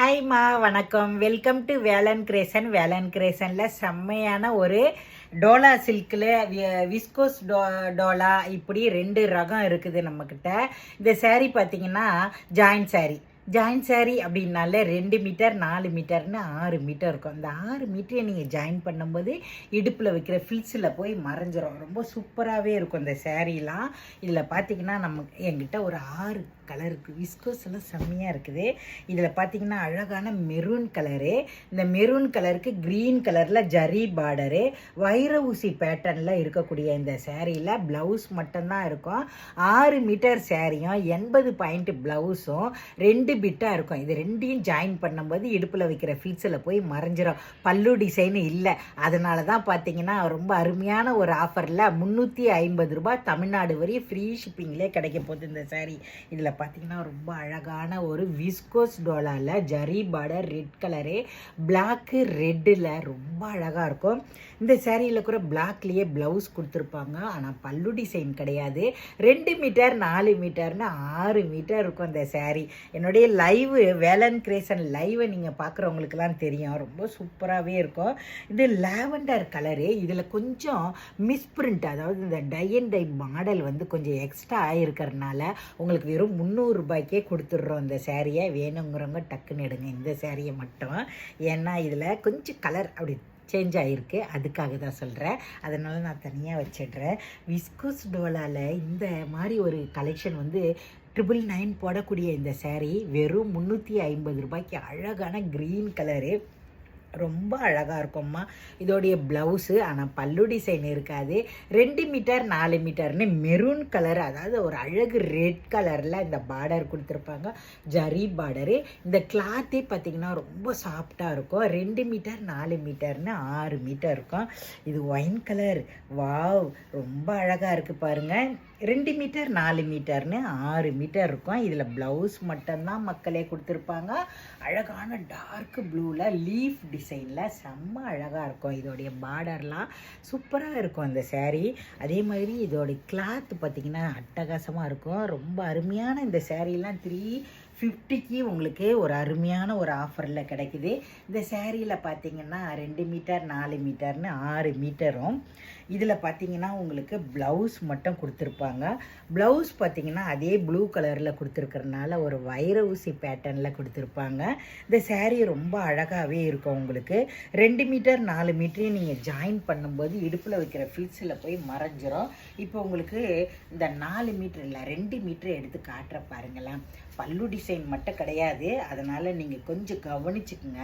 ஹாய்மா, வணக்கம். Welcome to Velan creation. வேலன் கிரேசனில் செம்மையான ஒரு டோலா சில்கில் விஸ்கோஸ் டோலா இப்படி 2 ரகம் இருக்குது நம்மக்கிட்ட. இந்த சேரீ பார்த்திங்கன்னா ஜாயின் சேரீ அப்படின்னாலே 2 மீட்டர் 4 மீட்டர்னு 6 மீட்டர் இருக்கும். அந்த 6 மீட்டரை நீங்கள் ஜாயின் பண்ணும்போது இடுப்பில் வைக்கிற ஃபில்ஸில் போய் மறைஞ்சிரும். ரொம்ப சூப்பராகவே இருக்கும் இந்த சேரீலாம். இதில் பார்த்திங்கன்னா என்கிட்ட ஒரு 6 கலர் இருக்குது. விஸ்கோஸ் எல்லாம் செம்மையாக இருக்குது. இதில் பார்த்திங்கன்னா அழகான மெரூன் கலரு, இந்த மெரூன் கலருக்கு க்ரீன் கலரில் ஜரி பார்டரு, வைர ஊசி பேட்டர்னில் இருக்கக்கூடிய இந்த சேரீயில் ப்ளவுஸ் மட்டும்தான் இருக்கும். 6 மீட்டர் சேரீயும் 80 பாயிண்ட் ப்ளவுஸும் 2 பிட்டாக இருக்கும். இது 2ஐயும் ஜாயின் பண்ணும்போது இடுப்பில் வைக்கிற ஃபில்ஸில் போய் மறைஞ்சிரும். பல்லு டிசைனு இல்லை. அதனால தான் பார்த்திங்கன்னா ரொம்ப அருமையான ஒரு ஆஃபரில் 350 ரூபாய் தமிழ்நாடு வரையும் ஃப்ரீ ஷிப்பிங்லேயே கிடைக்க போகுது இந்த சேரீ. இதில் பார்த்திங்கன்னா ரொம்ப அழகான ஒரு விஸ்கோஸ் டோலாவில் zari border red colour, black ரெட்டில் ரொம்ப அழகாக இருக்கும். இந்த சேரீயில் கூட பிளாக்லேயே ப்ளவுஸ் கொடுத்துருப்பாங்க. ஆனால் பல்லு டிசைன் கிடையாது. 2 மீட்டர் 4 மீட்டர்னு 6 மீட்டர் இருக்கும் இந்த சேரீ. என்னுடைய லைவு வேலன் கிரேசன் லைவை நீங்கள் பார்க்குறவங்களுக்கெல்லாம் தெரியும். ரொம்ப சூப்பராகவே இருக்கும். இது லாவெண்டர் கலரு. இதில் கொஞ்சம் மிஸ்பிரிண்ட், அதாவது இந்த டை அண்ட் டை மாடல் கொஞ்சம் எக்ஸ்ட்ரா ஆகிருக்கிறதுனால உங்களுக்கு வெறும் 300 ரூபாய்க்கே கொடுத்துட்றோம் இந்த சேரீயை. வேணுங்கிறவங்க டக்குன்னு எடுங்க இந்த சேரீயை மட்டும். ஏன்னா இதில் கொஞ்சம் கலர் அப்படி சேஞ்ச் ஆகிருக்கு, அதுக்காக தான் சொல்கிறேன். அதனால் நான் தனியாக வச்சிடுறேன். விஸ்கோஸ் டோலாவில் இந்த மாதிரி ஒரு கலெக்ஷன் 999 போடக்கூடிய இந்த சேரீ வெறும் 350 ரூபாய்க்கு அழகான க்ரீன் கலரு, ரொம்ப அழகாக இருக்கும்மா. இதோடைய ப்ளவுஸு ஆனால் பல்லு டிசைன் இருக்காது. 2 மீட்டர் 4 மீட்டர்னு மெரூன் கலர், அதாவது ஒரு அழகு ரெட் கலரில் இந்த பார்டர் கொடுத்துருப்பாங்க, ஜரி பார்டரு. இந்த கிளாத்தே பார்த்திங்கன்னா ரொம்ப சாஃப்டாக இருக்கும். 2 மீட்டர் 4 மீட்டர்னு 6 மீட்டர் இருக்கும். இது ஒயின் கலர். வாவ், ரொம்ப அழகாக இருக்குது பாருங்கள். 2 மீட்டர் 4 மீட்டர்னு 6 மீட்டர் இருக்கும். இதில் ப்ளவுஸ் மட்டும்தான் மக்களே கொடுத்துருப்பாங்க. அழகான டார்க் ப்ளூவில் லீஃப் டிசைனில் செம்ம அழகாக இருக்கும். இதோடைய பார்டர்லாம் சூப்பராக இருக்கும் அந்த சேரீ. அதே மாதிரி இதோடைய கிளாத் பார்த்திங்கன்னா அட்டகாசமாக இருக்கும். ரொம்ப அருமையான இந்த சேரீலாம் 350க்கு உங்களுக்கு ஒரு அருமையான ஒரு ஆஃபரில் கிடைக்குது. இந்த சேரீயில் பார்த்திங்கன்னா 2 மீட்டர் 4 மீட்டர்னு 6 மீட்டரும். இதில் பார்த்திங்கன்னா உங்களுக்கு ப்ளவுஸ் மட்டும் கொடுத்துருப்பாங்க. ப்ளவுஸ் பார்த்திங்கன்னா அதே ப்ளூ கலரில் கொடுத்துருக்கறனால ஒரு வைர ஊசி பேட்டர்னில் கொடுத்துருப்பாங்க. இந்த சேரீ ரொம்ப அழகாகவே இருக்கும். உங்களுக்கு 2 மீட்டர் 4 மீட்டரையும் நீங்கள் ஜாயின் பண்ணும்போது இடுப்பில் வைக்கிற ஃபில்ஸில் போய் மறைஞ்சிரும். இப்போ உங்களுக்கு இந்த 4 மீட்டர் இல்லை 2 மீட்டர் எடுத்து காட்டுற பாருங்களேன். பல்லு டிசைன் மட்டும் கிடையாது, அதனால் நீங்கள் கொஞ்சம் கவனிச்சுக்குங்க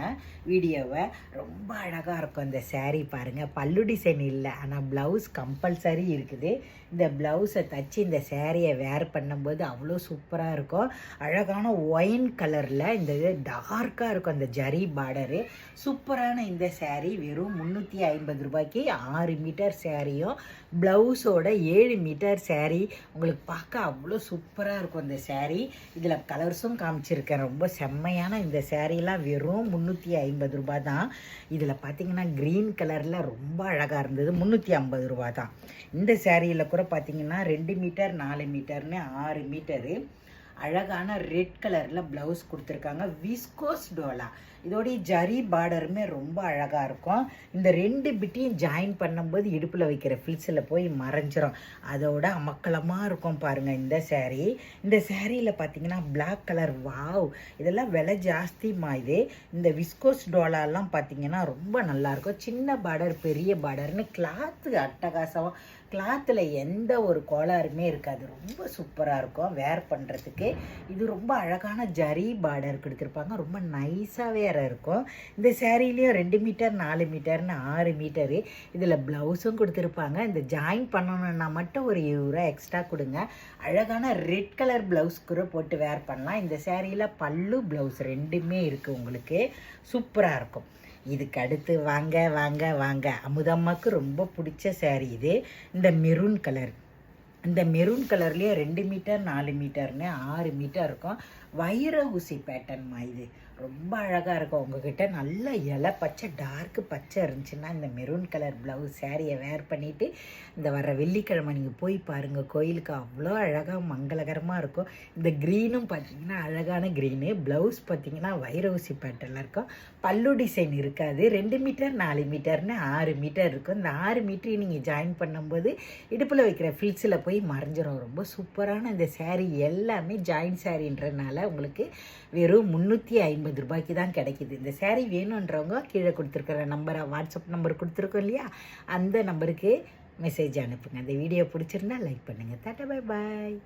வீடியோவை. ரொம்ப அழகாக இருக்கும் இந்த சேரீ பாருங்கள். பல்லு டிசைன் இல்லை, ஆனால் ப்ளவுஸ் கம்பல்சரி இருக்குது. இந்த ப்ளவுஸை தச்சு இந்த சேரீயை வேர் பண்ணும்போது அவ்வளோ சூப்பராக இருக்கும். அழகான ஒயின் கலரில் இந்த இது டார்க்காக இருக்கும் அந்த ஜரி பார்டரு. சூப்பரான இந்த சேரீ வெறும் 350 ரூபாய்க்கு 6 மீட்டர் சேரீயும் ப்ளவுஸோட 7 மீட்டர் சேரீ. உங்களுக்கு பார்க்க அவ்வளோ சூப்பராக இருக்கும் இந்த சேரீ. இதில் கலர்ஸும் காமிச்சிருக்கேன். ரொம்ப செம்மையான இந்த சேரீலாம் வெறும் 350 ரூபா தான். இதில் பார்த்திங்கன்னா க்ரீன் கலரில் ரொம்ப அழகாக இருந்தது, 350 ரூபா தான். இந்த சேரீயில் கூட பார்த்திங்கன்னா 2 மீட்டர் 4 மீட்டர்னு 6 மீட்டரு அழகான ரெட் கலரில் ப்ளவுஸ் கொடுத்துருக்காங்க. விஸ்கோஸ் டோலா. இதோடைய ஜரி பார்டருமே ரொம்ப அழகாக இருக்கும். இந்த 2 பிட்டையும் ஜாயின் பண்ணும்போது இடுப்பில் வைக்கிற ஃபில்ஸில் போய் மறைஞ்சிரும். அதோட அமக்கலமாக இருக்கும் பாருங்கள் இந்த சேரீ. இந்த சேரீயில் பார்த்தீங்கன்னா பிளாக் கலர். வாவ், இதெல்லாம் விலை ஜாஸ்திமா இது. இந்த விஸ்கோஸ் டோலாலாம் பார்த்தீங்கன்னா ரொம்ப நல்லாயிருக்கும். சின்ன பார்டர் பெரிய பார்டர்னு கிளாத்து அட்டகாசம். கிளாத்தில் எந்த ஒரு கோளாறுமே இருக்காது. ரொம்ப சூப்பராக இருக்கும் வேர் பண்ணுறதுக்கு. இது ரொம்ப அழகான ஜரி பார்டர் கொடுத்துருப்பாங்க. ரொம்ப நைஸாக வேற இருக்கும். இந்த சேரீலேயும் 2 மீட்டர் 4 மீட்டர்னு 6 மீட்டரு. இதில் ப்ளவுஸும் கொடுத்துருப்பாங்க. இந்த ஜாயின் பண்ணணுன்னா மட்டும் ஒரு 20 ரூபா எக்ஸ்ட்ரா கொடுங்க. அழகான ரெட் கலர் ப்ளவுஸ் கூட போட்டு வேர் பண்ணலாம். இந்த சேரீயில் பல்லு ப்ளவுஸ் 2மே இருக்குது உங்களுக்கு. சூப்பராக இருக்கும். இதுக்கு அடுத்து வாங்க வாங்க வாங்க, அமுதம்மாவுக்கு ரொம்ப பிடிச்ச சேரீ இது. இந்த மெரூன் கலர். இந்த மெரூன் கலர்லேயே 2 மீட்டர் 4 மீட்டர்னு 6 மீட்டர் இருக்கும். வைர ஊசி பேட்டர்ன்மா இது. ரொம்ப அழகாக இருக்கும். உங்ககிட்ட நல்ல இலை பச்சை டார்க்கு பச்சை இருந்துச்சுன்னா இந்த மெரூன் கலர் ப்ளவுஸ் சாரியை வேர் பண்ணிவிட்டு இந்த வர வெள்ளிக்கிழமை நீங்கள் போய் பாருங்கள், கோயிலுக்கு அவ்வளோ அழகாக மங்களகரமாக இருக்கும். இந்த க்ரீனும் பார்த்தீங்கன்னா அழகான க்ரீனு. ப்ளவுஸ் பார்த்தீங்கன்னா வைர ஊசி பேட்டர்னில் இருக்கும். பல்லு டிசைன் இருக்காது. 2 மீட்டர் 4 மீட்டர்னு 6 மீட்டர் இருக்கும். இந்த 6 மீட்டரையும் நீங்கள் ஜாயின் பண்ணும்போது இடுப்பில் வைக்கிற ஃபில்ஸில் போய் மறைஞ்சிரும். ரொம்ப சூப்பரான இந்த சாரீ எல்லாமே ஜாயின் சாரின்றனால உங்களுக்கு வெறும் 350 ரூபாய்க்கு தான் கிடைக்கிது. இந்த சாரீ வேணுன்றவங்க கீழே கொடுத்துருக்குற நம்பரை, வாட்ஸ்அப் நம்பர் கொடுத்துருக்கோம் இல்லையா, அந்த நம்பருக்கு மெசேஜ் அனுப்புங்க. அந்த வீடியோ பிடிச்சிருந்தா லைக் பண்ணுங்கள். Tata, bye bye.